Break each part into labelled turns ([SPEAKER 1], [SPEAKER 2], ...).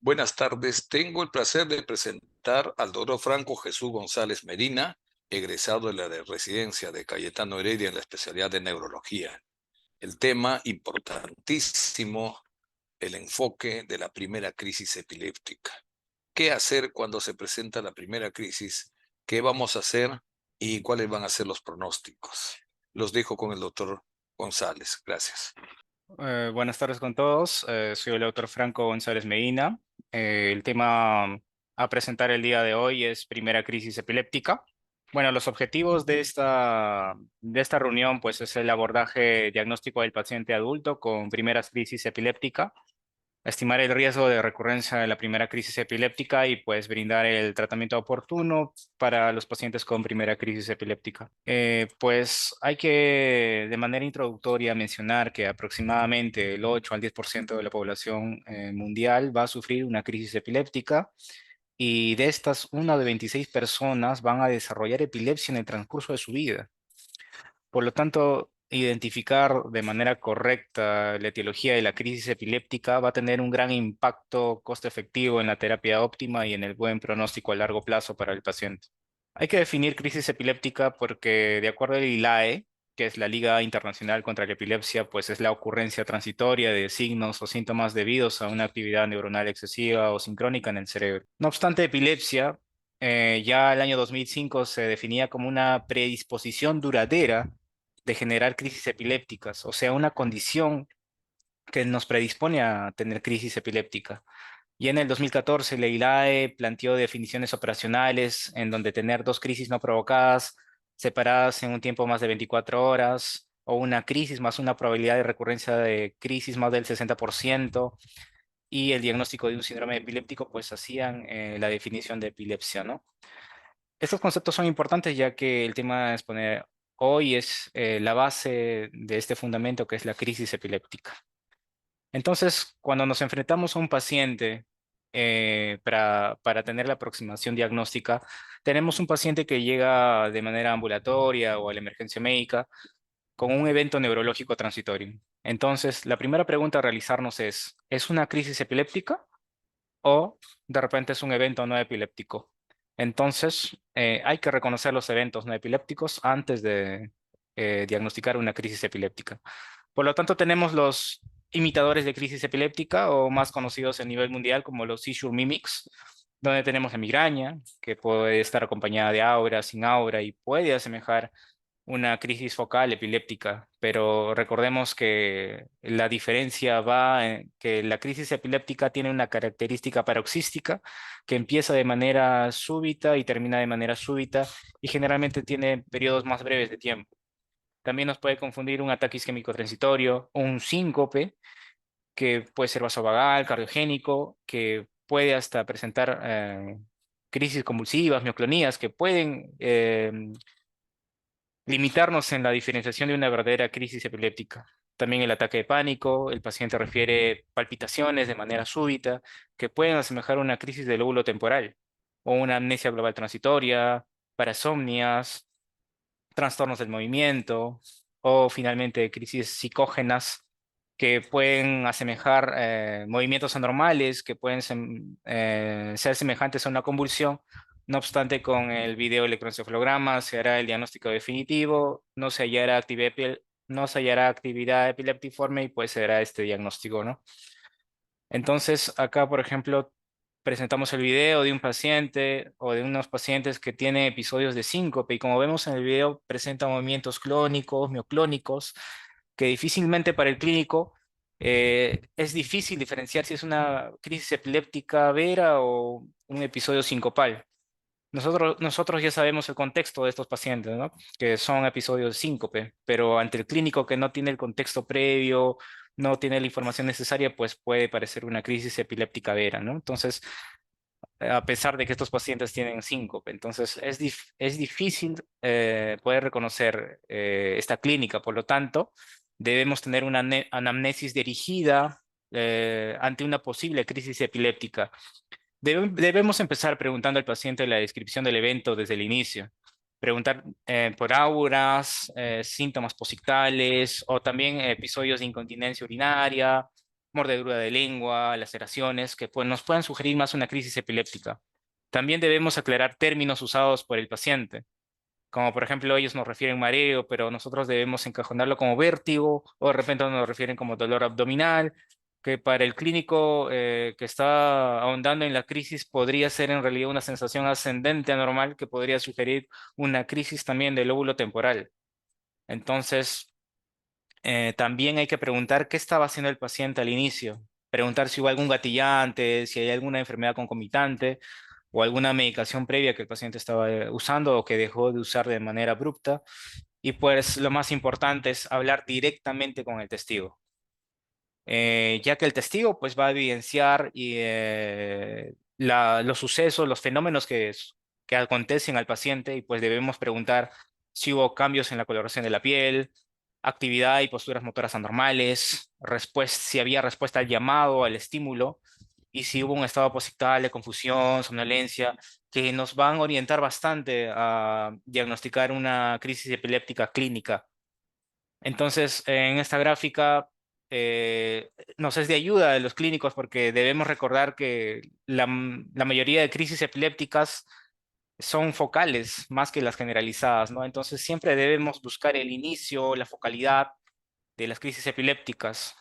[SPEAKER 1] Buenas tardes. Tengo el placer de presentar al doctor Franco Jesús González Medina, egresado de la residencia de Cayetano Heredia en la especialidad de neurología. El tema importantísimo, el enfoque de la primera crisis epiléptica. ¿Qué hacer cuando se presenta la primera crisis? ¿Qué vamos a hacer y cuáles van a ser los pronósticos? Los dejo con el doctor González. Gracias.
[SPEAKER 2] Buenas tardes con todos. Soy el doctor Franco González Medina. El tema a presentar el día de hoy es primera crisis epiléptica. Bueno, los objetivos de esta reunión pues, es el abordaje diagnóstico del paciente adulto con primeras crisis epiléptica, estimar el riesgo de recurrencia de la primera crisis epiléptica y pues brindar el tratamiento oportuno para los pacientes con primera crisis epiléptica. Pues hay que de manera introductoria mencionar que aproximadamente el 8 al 10% de la población mundial va a sufrir una crisis epiléptica y de estas, una de 26 personas van a desarrollar epilepsia en el transcurso de su vida. Por lo tanto, identificar de manera correcta la etiología de la crisis epiléptica va a tener un gran impacto costo efectivo en la terapia óptima y en el buen pronóstico a largo plazo para el paciente. Hay que definir crisis epiléptica porque, de acuerdo al ILAE, que es la Liga Internacional contra la Epilepsia, pues es la ocurrencia transitoria de signos o síntomas debidos a una actividad neuronal excesiva o sincrónica en el cerebro. No obstante, epilepsia ya el año 2005 se definía como una predisposición duradera de generar crisis epilépticas, o sea, una condición que nos predispone a tener crisis epiléptica. Y en el 2014, la ILAE planteó definiciones operacionales en donde tener dos crisis no provocadas separadas en un tiempo más de 24 horas o una crisis más una probabilidad de recurrencia de crisis más del 60% y el diagnóstico de un síndrome epiléptico, pues hacían la definición de epilepsia, ¿no? Estos conceptos son importantes ya que el tema a exponer hoy es la base de este fundamento que es la crisis epiléptica. Entonces, cuando nos enfrentamos a un paciente para tener la aproximación diagnóstica, tenemos un paciente que llega de manera ambulatoria o a la emergencia médica con un evento neurológico transitorio. Entonces, la primera pregunta a realizarnos ¿es una crisis epiléptica o de repente es un evento no epiléptico? Entonces, hay que reconocer los eventos no epilépticos antes de diagnosticar una crisis epiléptica. Por lo tanto, tenemos los imitadores de crisis epiléptica o más conocidos a nivel mundial como los seizure mimics, donde tenemos la migraña, que puede estar acompañada de aura, sin aura y puede asemejar una crisis focal epiléptica, pero recordemos que la diferencia va en que la crisis epiléptica tiene una característica paroxística que empieza de manera súbita y termina de manera súbita y generalmente tiene periodos más breves de tiempo. También nos puede confundir un ataque isquémico transitorio o un síncope que puede ser vasovagal, cardiogénico, que puede hasta presentar crisis convulsivas, mioclonías, que pueden limitarnos en la diferenciación de una verdadera crisis epiléptica. También el ataque de pánico, el paciente refiere palpitaciones de manera súbita que pueden asemejar una crisis del lóbulo temporal o una amnesia global transitoria, parasomnias, trastornos del movimiento o finalmente crisis psicógenas que pueden asemejar movimientos anormales, que pueden ser semejantes a una convulsión. No obstante, con el video electroencefalograma se hará el diagnóstico definitivo, no se hallará actividad epileptiforme y pues se hará este diagnóstico, ¿no? Entonces, acá, por ejemplo, presentamos el video de un paciente o de unos pacientes que tienen episodios de síncope y como vemos en el video presenta movimientos clónicos, mioclónicos, que difícilmente para el clínico es difícil diferenciar si es una crisis epiléptica vera o un episodio sincopal. Nosotros ya sabemos el contexto de estos pacientes, ¿no? Que son episodios de síncope, pero ante el clínico que no tiene el contexto previo, no tiene la información necesaria, pues puede parecer una crisis epiléptica vera, ¿no? Entonces, a pesar de que estos pacientes tienen síncope, entonces es difícil poder reconocer esta clínica, por lo tanto, debemos tener una anamnesis dirigida ante una posible crisis epiléptica. Debemos empezar preguntando al paciente la descripción del evento desde el inicio. Preguntar por auras, síntomas posictales o también episodios de incontinencia urinaria, mordedura de lengua, laceraciones, que pues, nos puedan sugerir más una crisis epiléptica. También debemos aclarar términos usados por el paciente, como por ejemplo ellos nos refieren mareo, pero nosotros debemos encajonarlo como vértigo, o de repente nos refieren como dolor abdominal, que para el clínico que está ahondando en la crisis podría ser en realidad una sensación ascendente anormal que podría sugerir una crisis también del lóbulo temporal. Entonces, también hay que preguntar qué estaba haciendo el paciente al inicio, preguntar si hubo algún gatillante, si hay alguna enfermedad concomitante o alguna medicación previa que el paciente estaba usando o que dejó de usar de manera abrupta. Y pues lo más importante es hablar directamente con el testigo, ya que el testigo pues va a evidenciar los sucesos, los fenómenos que acontecen al paciente y pues debemos preguntar si hubo cambios en la coloración de la piel, actividad y posturas motoras anormales, si había respuesta al llamado, al estímulo y si hubo un estado posictal de confusión, somnolencia, que nos van a orientar bastante a diagnosticar una crisis epiléptica clínica. Entonces, en esta gráfica nos es de ayuda de los clínicos porque debemos recordar que la mayoría de crisis epilépticas son focales más que las generalizadas, ¿no? Entonces, siempre debemos buscar el inicio, la focalidad de las crisis epilépticas.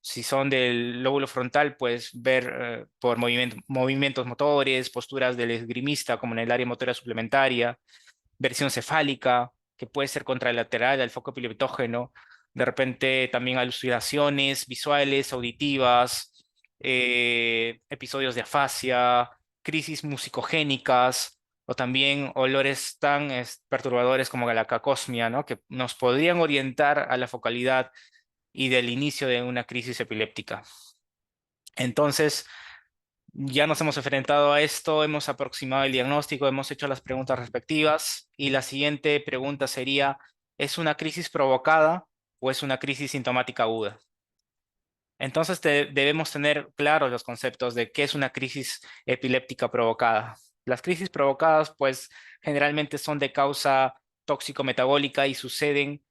[SPEAKER 2] Si son del lóbulo frontal, pues ver por movimientos motores, posturas del esgrimista, como en el área motora suplementaria, versión cefálica, que puede ser contralateral al foco epileptógeno, de repente también alucinaciones visuales, auditivas, episodios de afasia, crisis musicogénicas o también olores tan perturbadores como la cacosmia, ¿no? Que nos podrían orientar a la focalidad y del inicio de una crisis epiléptica. Entonces, ya nos hemos enfrentado a esto, hemos aproximado el diagnóstico, hemos hecho las preguntas respectivas y la siguiente pregunta sería, ¿es una crisis provocada o es una crisis sintomática aguda? Entonces debemos tener claros los conceptos de qué es una crisis epiléptica provocada. Las crisis provocadas, pues, generalmente son de causa tóxico-metabólica y suceden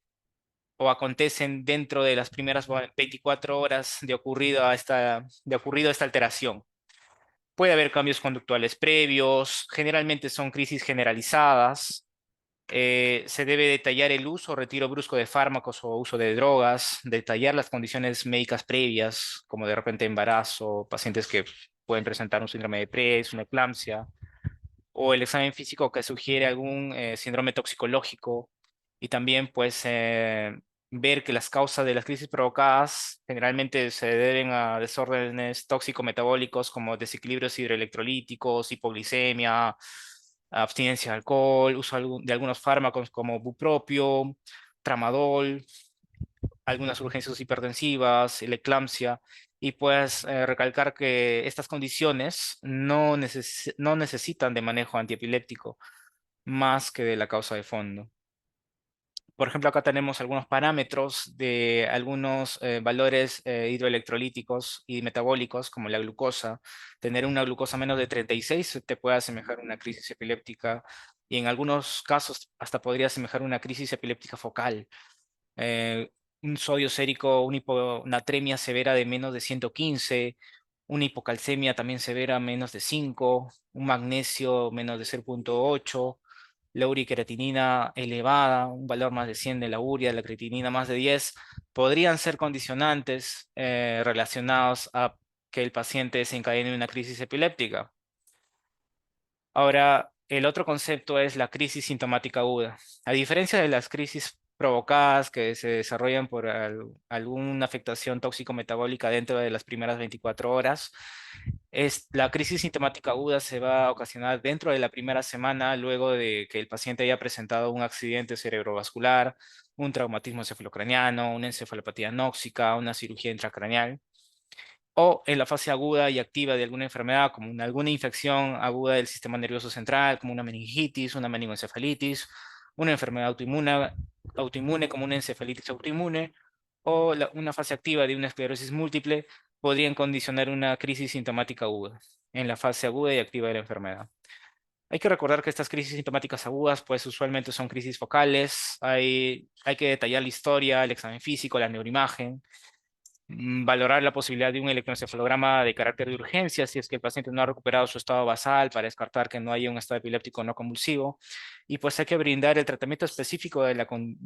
[SPEAKER 2] o acontecen dentro de las primeras 24 horas de ocurrido esta alteración. Puede haber cambios conductuales previos, generalmente son crisis generalizadas. Se debe detallar el uso o retiro brusco de fármacos o uso de drogas, detallar las condiciones médicas previas, como de repente embarazo, pacientes que pueden presentar un síndrome de Pres, una eclampsia, o el examen físico que sugiere algún síndrome toxicológico y también pues ver que las causas de las crisis provocadas generalmente se deben a desórdenes tóxico-metabólicos como desequilibrios hidroelectrolíticos, hipoglicemia, abstinencia de alcohol, uso de algunos fármacos como bupropio, tramadol, algunas urgencias hipertensivas, la eclampsia, y pues recalcar que estas condiciones no necesitan de manejo antiepiléptico más que de la causa de fondo. Por ejemplo, acá tenemos algunos parámetros de algunos valores hidroelectrolíticos y metabólicos, como la glucosa. Tener una glucosa menos de 36 te puede asemejar una crisis epiléptica y en algunos casos hasta podría asemejar una crisis epiléptica focal. eh, un sodio sérico, una hiponatremia severa de menos de 115, una hipocalcemia también severa menos de 5, un magnesio menos de 0,8, la uriqueratinina elevada, un valor más de 100 de la urea, la creatinina más de 10, podrían ser condicionantes relacionados a que el paciente desencadene una crisis epiléptica. Ahora, el otro concepto es la crisis sintomática aguda. A diferencia de las crisis provocadas que se desarrollan por alguna afectación tóxico-metabólica dentro de las primeras 24 horas, la crisis sintomática aguda se va a ocasionar dentro de la primera semana luego de que el paciente haya presentado un accidente cerebrovascular, un traumatismo encefalocraniano, una encefalopatía anóxica, una cirugía intracraneal o en la fase aguda y activa de alguna enfermedad, como alguna infección aguda del sistema nervioso central, como una meningitis, una meningoencefalitis, una enfermedad autoinmune como una encefalitis autoinmune, o una fase activa de una esclerosis múltiple, podrían condicionar una crisis sintomática aguda en la fase aguda y activa de la enfermedad. Hay que recordar que estas crisis sintomáticas agudas, pues usualmente son crisis focales, hay que detallar la historia, el examen físico, la neuroimagen, Valorar la posibilidad de un electroencefalograma de carácter de urgencia si es que el paciente no ha recuperado su estado basal para descartar que no haya un estado epiléptico no convulsivo. Y pues hay que brindar el tratamiento específico de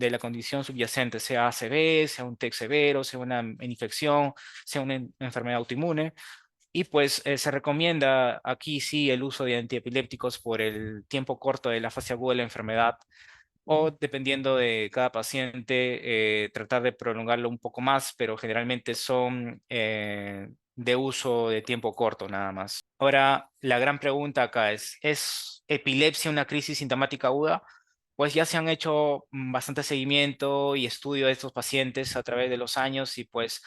[SPEAKER 2] la condición subyacente, sea ACV, sea un TEC severo, sea una infección, sea una enfermedad autoinmune. Y pues se recomienda aquí sí el uso de antiepilépticos por el tiempo corto de la fase aguda de la enfermedad o dependiendo de cada paciente, tratar de prolongarlo un poco más, pero generalmente son de uso de tiempo corto nada más. Ahora, la gran pregunta acá ¿es epilepsia una crisis sintomática aguda? Pues ya se han hecho bastante seguimiento y estudio de estos pacientes a través de los años y pues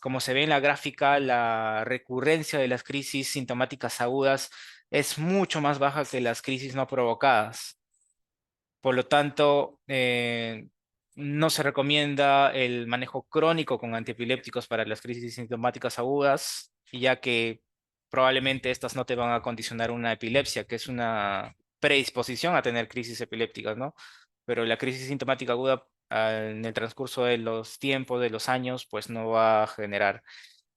[SPEAKER 2] como se ve en la gráfica, la recurrencia de las crisis sintomáticas agudas es mucho más baja que las crisis no provocadas. Por lo tanto, no se recomienda el manejo crónico con antiepilépticos para las crisis sintomáticas agudas, ya que probablemente estas no te van a condicionar una epilepsia, que es una predisposición a tener crisis epilépticas, ¿no? Pero la crisis sintomática aguda, en el transcurso de los tiempos, de los años, pues no va a generar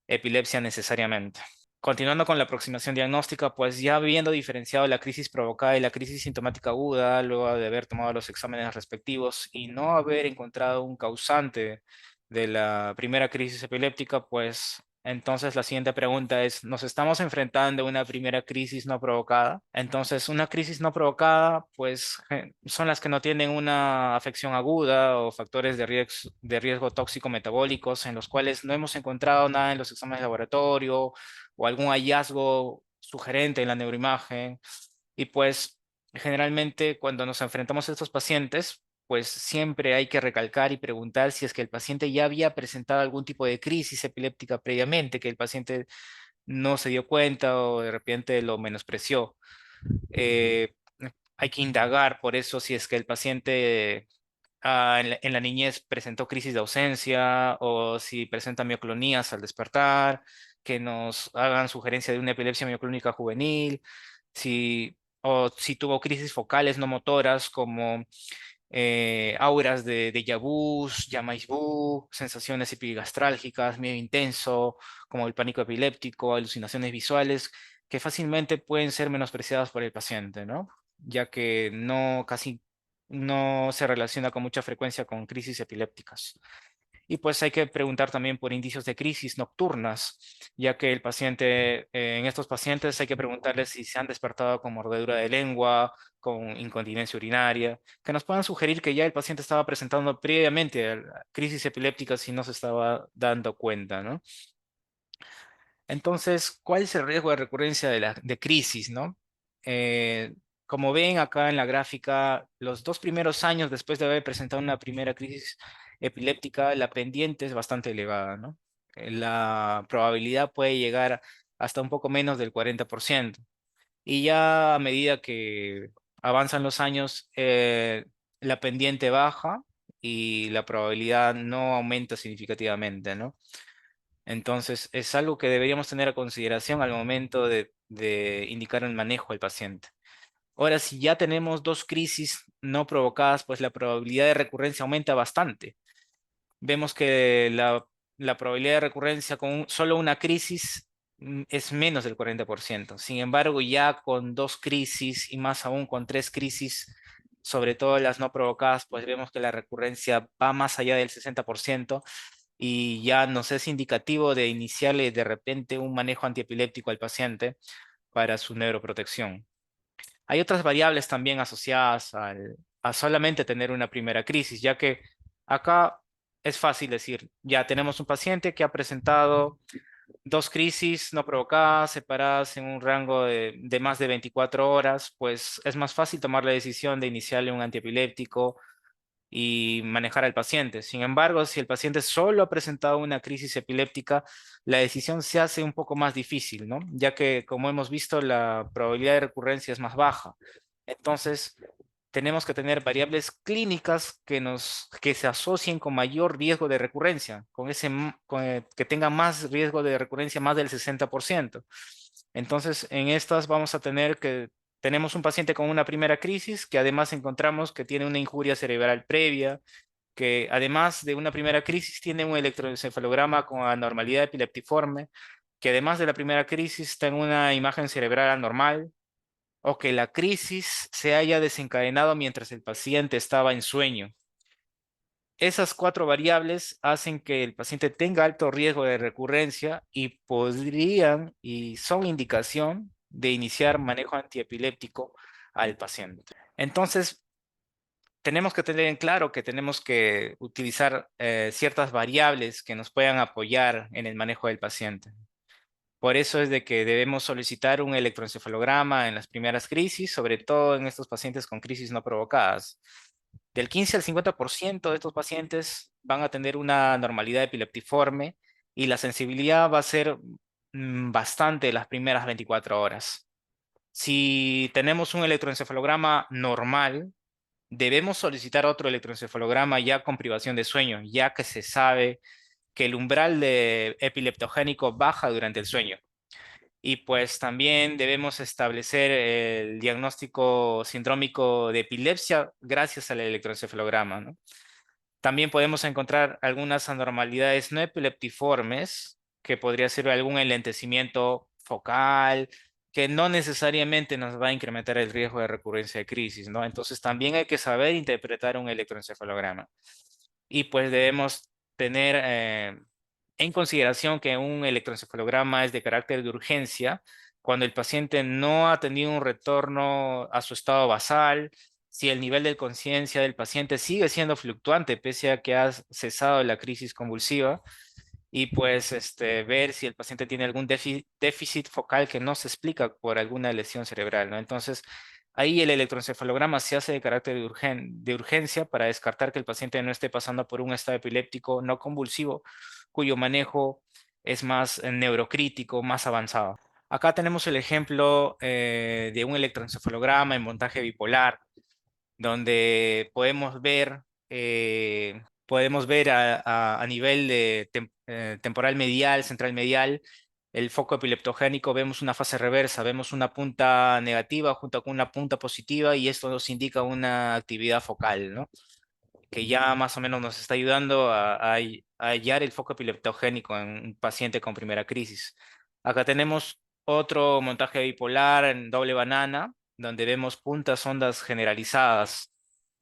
[SPEAKER 2] epilepsia necesariamente. Continuando con la aproximación diagnóstica, pues ya habiendo diferenciado la crisis provocada y la crisis sintomática aguda, luego de haber tomado los exámenes respectivos y no haber encontrado un causante de la primera crisis epiléptica, pues entonces la siguiente pregunta es, ¿nos estamos enfrentando a una primera crisis no provocada? Entonces, una crisis no provocada, pues son las que no tienen una afección aguda o factores de riesgo tóxico metabólicos en los cuales no hemos encontrado nada en los exámenes de laboratorio o algún hallazgo sugerente en la neuroimagen. Y pues generalmente cuando nos enfrentamos a estos pacientes, pues siempre hay que recalcar y preguntar si es que el paciente ya había presentado algún tipo de crisis epiléptica previamente, que el paciente no se dio cuenta o de repente lo menospreció. Eh, Hay que indagar por eso si es que el paciente en la niñez presentó crisis de ausencia o si presenta mioclonías al despertar, que nos hagan sugerencia de una epilepsia mioclónica juvenil, o si tuvo crisis focales no motoras como auras de déjà vus, jamais vu, sensaciones epigastrálgicas, miedo intenso, como el pánico epiléptico, alucinaciones visuales, que fácilmente pueden ser menospreciadas por el paciente, ¿no? Ya que casi no se relaciona con mucha frecuencia con crisis epilépticas. Y pues hay que preguntar también por indicios de crisis nocturnas, ya que el paciente, en estos pacientes hay que preguntarles si se han despertado con mordedura de lengua, con incontinencia urinaria, que nos puedan sugerir que ya el paciente estaba presentando previamente crisis epilépticas y no se estaba dando cuenta, ¿no? Entonces, ¿cuál es el riesgo de recurrencia de crisis, no? Eh, Como ven acá en la gráfica, los 2 primeros años después de haber presentado una primera crisis epiléptica, la pendiente es bastante elevada, ¿no? La probabilidad puede llegar hasta un poco menos del 40%. Y ya a medida que avanzan los años, la pendiente baja y la probabilidad no aumenta significativamente, ¿no? Entonces, es algo que deberíamos tener a consideración al momento de indicar el manejo al paciente. Ahora, si ya tenemos 2 crisis no provocadas, pues la probabilidad de recurrencia aumenta bastante. Vemos que la probabilidad de recurrencia con solo una crisis es menos del 40%. Sin embargo, ya con 2 crisis y más aún con 3 crisis, sobre todo las no provocadas, pues vemos que la recurrencia va más allá del 60% y ya nos es indicativo de iniciarle de repente un manejo antiepiléptico al paciente para su neuroprotección. Hay otras variables también asociadas a solamente tener una primera crisis, ya que acá es fácil decir, ya tenemos un paciente que ha presentado 2 crisis no provocadas, separadas en un rango de más de 24 horas, pues es más fácil tomar la decisión de iniciarle un antiepiléptico y manejar al paciente. Sin embargo, si el paciente solo ha presentado una crisis epiléptica, la decisión se hace un poco más difícil, ¿no? Ya que, como hemos visto, la probabilidad de recurrencia es más baja. Entonces, tenemos que tener variables clínicas que se asocien con mayor riesgo de recurrencia, que tengan más riesgo de recurrencia, más del 60%. Entonces, en estas vamos a tenemos un paciente con una primera crisis que además encontramos que tiene una injuria cerebral previa, que además de una primera crisis tiene un electroencefalograma con anormalidad epileptiforme, que además de la primera crisis está en una imagen cerebral anormal, o que la crisis se haya desencadenado mientras el paciente estaba en sueño. Esas cuatro variables hacen que el paciente tenga alto riesgo de recurrencia y podrían y son indicación de iniciar manejo antiepiléptico al paciente. Entonces, tenemos que tener en claro que tenemos que utilizar ciertas variables que nos puedan apoyar en el manejo del paciente. Por eso es de que debemos solicitar un electroencefalograma en las primeras crisis, sobre todo en estos pacientes con crisis no provocadas. Del 15 al 50% de estos pacientes van a tener una normalidad epileptiforme y la sensibilidad va a ser bastante las primeras 24 horas. Si tenemos un electroencefalograma normal, debemos solicitar otro electroencefalograma ya con privación de sueño, ya que se sabe que el umbral de epileptogénico baja durante el sueño. Y pues también debemos establecer el diagnóstico sindrómico de epilepsia gracias al electroencefalograma, ¿no? También podemos encontrar algunas anormalidades no epileptiformes, que podría ser algún enlentecimiento focal, que no necesariamente nos va a incrementar el riesgo de recurrencia de crisis, ¿no? Entonces también hay que saber interpretar un electroencefalograma. Y pues debemos tener en consideración que un electroencefalograma es de carácter de urgencia cuando el paciente no ha tenido un retorno a su estado basal, si el nivel de conciencia del paciente sigue siendo fluctuante pese a que ha cesado la crisis convulsiva, y pues ver si el paciente tiene algún déficit focal que no se explica por alguna lesión cerebral, ¿no? Entonces, ahí el electroencefalograma se hace de carácter de urgencia para descartar que el paciente no esté pasando por un estado epiléptico no convulsivo, cuyo manejo es más neurocrítico, más avanzado. Acá tenemos el ejemplo de un electroencefalograma en montaje bipolar, donde podemos ver a nivel de temporal medial, central medial, el foco epileptogénico, vemos una fase reversa, vemos una punta negativa junto con una punta positiva y esto nos indica una actividad focal, ¿no? Que ya más o menos nos está ayudando a hallar el foco epileptogénico en un paciente con primera crisis. Acá tenemos otro montaje bipolar en doble banana, donde vemos puntas ondas generalizadas,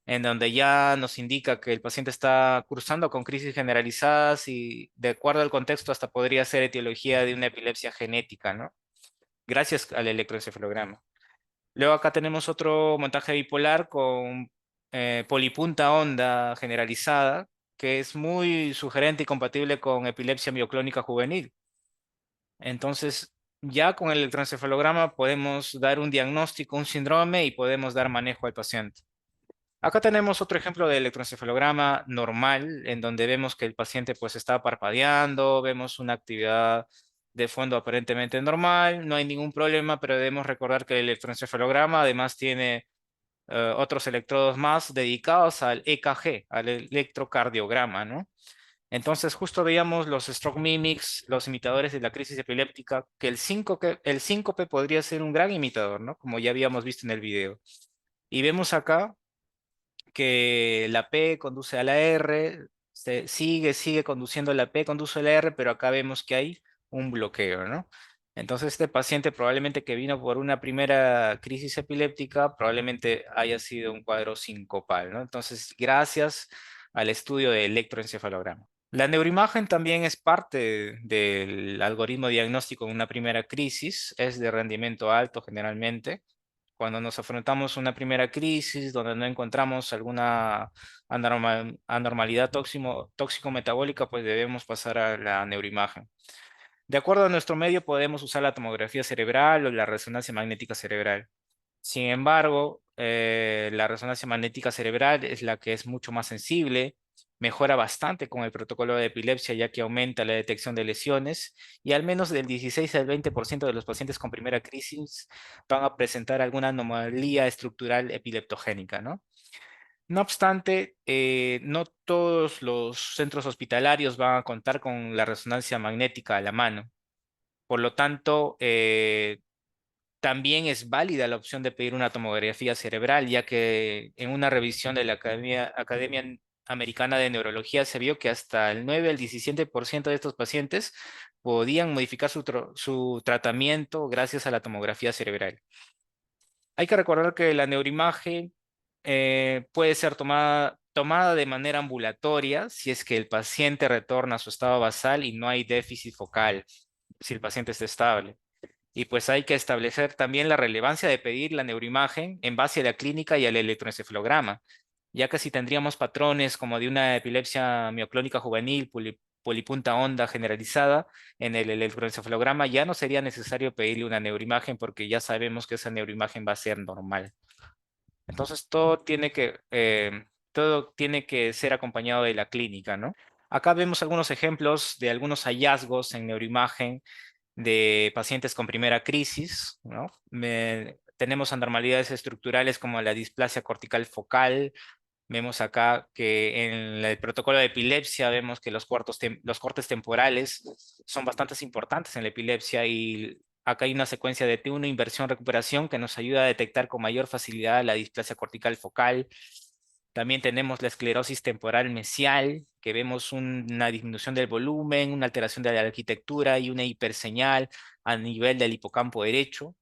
[SPEAKER 2] en donde ya nos indica que el paciente está cursando con crisis generalizadas y de acuerdo al contexto hasta podría ser etiología de una epilepsia genética, ¿no? Gracias al electroencefalograma. Luego acá tenemos otro montaje bipolar con polipunta onda generalizada, que es muy sugerente y compatible con epilepsia mioclónica juvenil. Entonces, ya con el electroencefalograma podemos dar un diagnóstico, un síndrome y podemos dar manejo al paciente. Acá tenemos otro ejemplo de electroencefalograma normal, en donde vemos que el paciente pues está parpadeando, vemos una actividad de fondo aparentemente normal, no hay ningún problema, pero debemos recordar que el electroencefalograma además tiene otros electrodos más dedicados al EKG, al electrocardiograma, ¿no? Entonces justo veíamos los stroke mimics, los imitadores de la crisis epiléptica, que el síncope podría ser un gran imitador, ¿no? Como ya habíamos visto en el video. Y vemos acá que la P conduce a la R, sigue conduciendo la P, conduce a la R, pero acá vemos que hay un bloqueo, ¿no? Entonces este paciente probablemente que vino por una primera crisis epiléptica, probablemente haya sido un cuadro sincopal, ¿no? Entonces, gracias al estudio de electroencefalograma. La neuroimagen también es parte del algoritmo diagnóstico en una primera crisis, es de rendimiento alto generalmente. Cuando nos afrontamos una primera crisis donde no encontramos alguna anormalidad tóxico-metabólica, pues debemos pasar a la neuroimagen. De acuerdo a nuestro medio, podemos usar la tomografía cerebral o la resonancia magnética cerebral. Sin embargo, la resonancia magnética cerebral es la que es mucho más sensible, mejora bastante con el protocolo de epilepsia ya que aumenta la detección de lesiones y al menos del 16 al 20% de los pacientes con primera crisis van a presentar alguna anomalía estructural epileptogénica, ¿no? No obstante, no todos los centros hospitalarios van a contar con la resonancia magnética a la mano. Por lo tanto, también es válida la opción de pedir una tomografía cerebral, ya que en una revisión de la Academia Americana de Neurología se vio que hasta el 9 al 17% de estos pacientes podían modificar su tratamiento gracias a la tomografía cerebral. Hay que recordar que la neuroimagen puede ser tomada de manera ambulatoria si es que el paciente retorna a su estado basal y no hay déficit focal, si el paciente está estable. Y pues hay que establecer también la relevancia de pedir la neuroimagen en base a la clínica y al electroencefalograma, ya que si tendríamos patrones como de una epilepsia mioclónica juvenil, polipunta honda generalizada, en el electroencefalograma ya no sería necesario pedirle una neuroimagen porque ya sabemos que esa neuroimagen va a ser normal. Entonces todo tiene que ser acompañado de la clínica, ¿no? Acá vemos algunos ejemplos de algunos hallazgos en neuroimagen de pacientes con primera crisis, ¿no? Tenemos anormalidades estructurales como la displasia cortical focal. Vemos acá que en el protocolo de epilepsia vemos que los cortes temporales son bastante importantes en la epilepsia y acá hay una secuencia de T1 inversión-recuperación que nos ayuda a detectar con mayor facilidad la displasia cortical focal. También tenemos la esclerosis temporal mesial, que vemos una disminución del volumen, una alteración de la arquitectura y una hiperseñal a nivel del hipocampo derecho.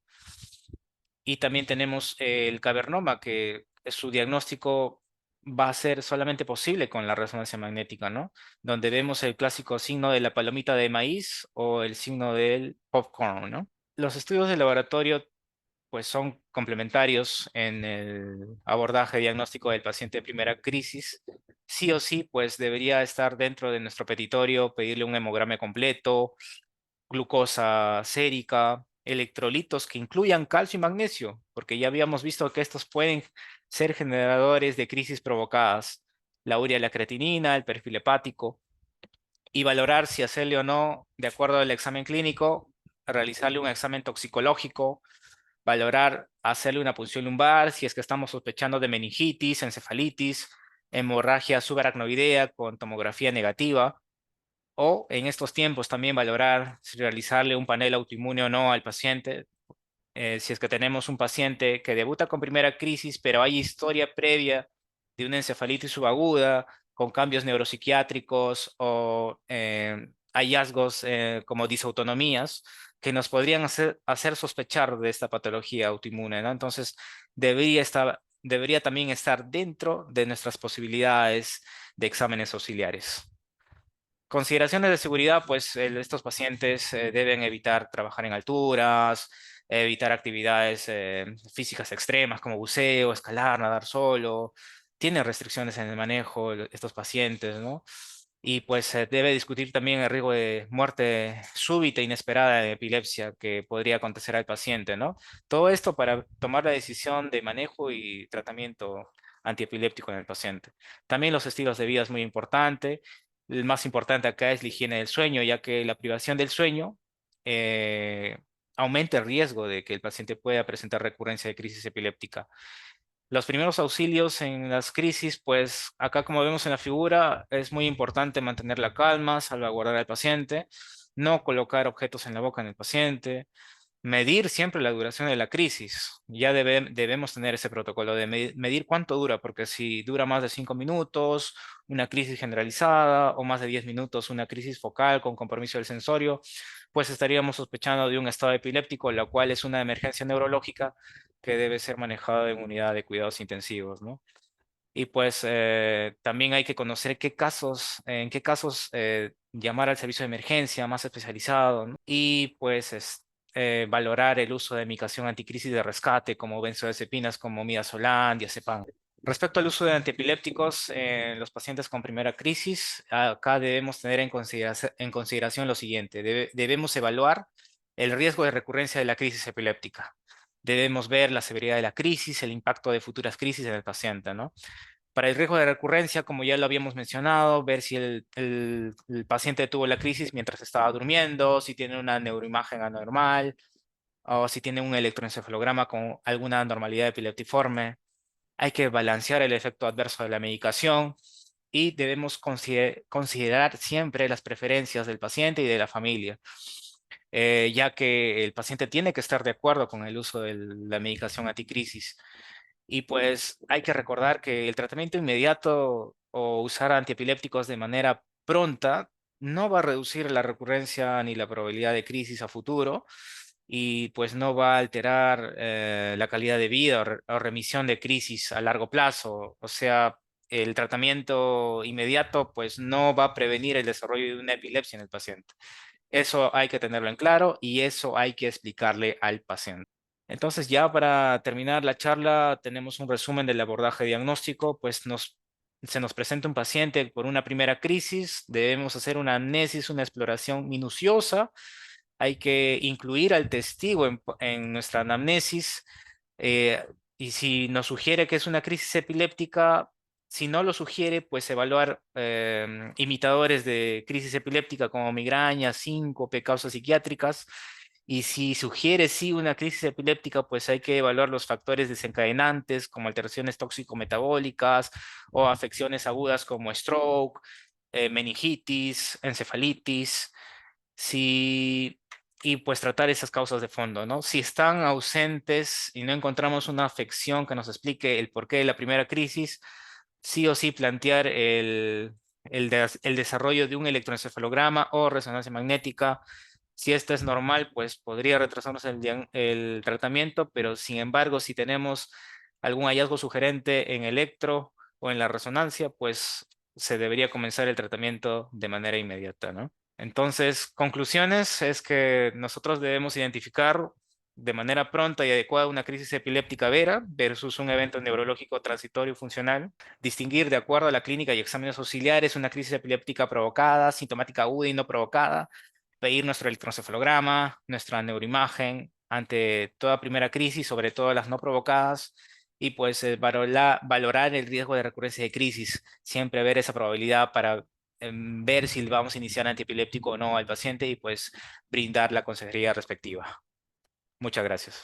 [SPEAKER 2] Y también tenemos el cavernoma, que su diagnóstico va a ser solamente posible con la resonancia magnética, ¿no? Donde vemos el clásico signo de la palomita de maíz o el signo del popcorn, ¿no? Los estudios de laboratorio pues son complementarios en el abordaje diagnóstico del paciente de primera crisis. Sí o sí, pues debería estar dentro de nuestro petitorio, pedirle un hemograma completo, glucosa sérica, electrolitos que incluyan calcio y magnesio, porque ya habíamos visto que estos pueden ser generadores de crisis provocadas, la urea, la creatinina, el perfil hepático, y valorar si hacerle o no, de acuerdo al examen clínico, realizarle un examen toxicológico, valorar hacerle una punción lumbar si es que estamos sospechando de meningitis, encefalitis, hemorragia subaracnoidea con tomografía negativa, o en estos tiempos también valorar si realizarle un panel autoinmune o no al paciente. Si es que tenemos un paciente que debuta con primera crisis, pero hay historia previa de una encefalitis subaguda con cambios neuropsiquiátricos o hallazgos como disautonomías que nos podrían hacer sospechar de esta patología autoinmune, ¿no? Entonces, debería también estar dentro de nuestras posibilidades de exámenes auxiliares. Consideraciones de seguridad, pues estos pacientes deben evitar trabajar en alturas, evitar actividades físicas extremas como buceo, escalar, nadar solo. Tienen restricciones en el manejo estos pacientes, ¿no? Y pues se debe discutir también el riesgo de muerte súbita e inesperada de epilepsia que podría acontecer al paciente, ¿no? Todo esto para tomar la decisión de manejo y tratamiento antiepiléptico en el paciente. También los estilos de vida es muy importante. El más importante acá es la higiene del sueño, ya que la privación del sueño eh, aumenta el riesgo de que el paciente pueda presentar recurrencia de crisis epiléptica. Los primeros auxilios en las crisis, pues acá como vemos en la figura, es muy importante mantener la calma, salvaguardar al paciente, no colocar objetos en la boca en el paciente, medir siempre la duración de la crisis. Ya debemos tener ese protocolo de medir cuánto dura, porque si dura más de 5 minutos, una crisis generalizada, o más de 10 minutos, una crisis focal con compromiso del sensorio, pues estaríamos sospechando de un estado epiléptico, la cual es una emergencia neurológica que debe ser manejada en unidad de cuidados intensivos, ¿no? Y pues también hay que conocer en qué casos llamar al servicio de emergencia más especializado, ¿no? Y pues valorar el uso de medicación anticrisis de rescate como benzodiazepinas como midazolam, diazepam. Respecto al uso de antiepilépticos en los pacientes con primera crisis, acá debemos tener en consideración lo siguiente. Debemos evaluar el riesgo de recurrencia de la crisis epiléptica. Debemos ver la severidad de la crisis, el impacto de futuras crisis en el paciente, ¿no? Para el riesgo de recurrencia, como ya lo habíamos mencionado, ver si el paciente tuvo la crisis mientras estaba durmiendo, si tiene una neuroimagen anormal o si tiene un electroencefalograma con alguna anormalidad epileptiforme. Hay que balancear el efecto adverso de la medicación y debemos considerar siempre las preferencias del paciente y de la familia, ya que el paciente tiene que estar de acuerdo con el uso de la medicación anticrisis. Y pues hay que recordar que el tratamiento inmediato o usar antiepilépticos de manera pronta no va a reducir la recurrencia ni la probabilidad de crisis a futuro y pues no va a alterar la calidad de vida o remisión de crisis a largo plazo. O sea, el tratamiento inmediato pues no va a prevenir el desarrollo de una epilepsia en el paciente. Eso hay que tenerlo en claro y eso hay que explicarle al paciente. Entonces, ya para terminar la charla, tenemos un resumen del abordaje diagnóstico, pues se nos presenta un paciente por una primera crisis, debemos hacer una anamnesis, una exploración minuciosa, hay que incluir al testigo en nuestra anamnesis, eh, y si nos sugiere que es una crisis epiléptica, si no lo sugiere, pues evaluar imitadores de crisis epiléptica como migraña, síncope, causas psiquiátricas. Y si sugiere sí una crisis epiléptica, pues hay que evaluar los factores desencadenantes como alteraciones tóxico-metabólicas o afecciones agudas como stroke, meningitis, encefalitis. Si, y pues tratar esas causas de fondo, ¿no? Si están ausentes y no encontramos una afección que nos explique el porqué de la primera crisis, sí o sí plantear el desarrollo de un electroencefalograma o resonancia magnética. Si esta es normal, pues podría retrasarnos el tratamiento, pero sin embargo, si tenemos algún hallazgo sugerente en electro o en la resonancia, pues se debería comenzar el tratamiento de manera inmediata, ¿no? Entonces, conclusiones es que nosotros debemos identificar de manera pronta y adecuada una crisis epiléptica vera versus un evento neurológico transitorio funcional, distinguir de acuerdo a la clínica y exámenes auxiliares una crisis epiléptica provocada, sintomática aguda y no provocada, pedir nuestro electroencefalograma, nuestra neuroimagen ante toda primera crisis, sobre todo las no provocadas, y pues valorar el riesgo de recurrencia de crisis, siempre ver esa probabilidad para ver si vamos a iniciar antiepiléptico o no al paciente y pues brindar la consejería respectiva. Muchas gracias.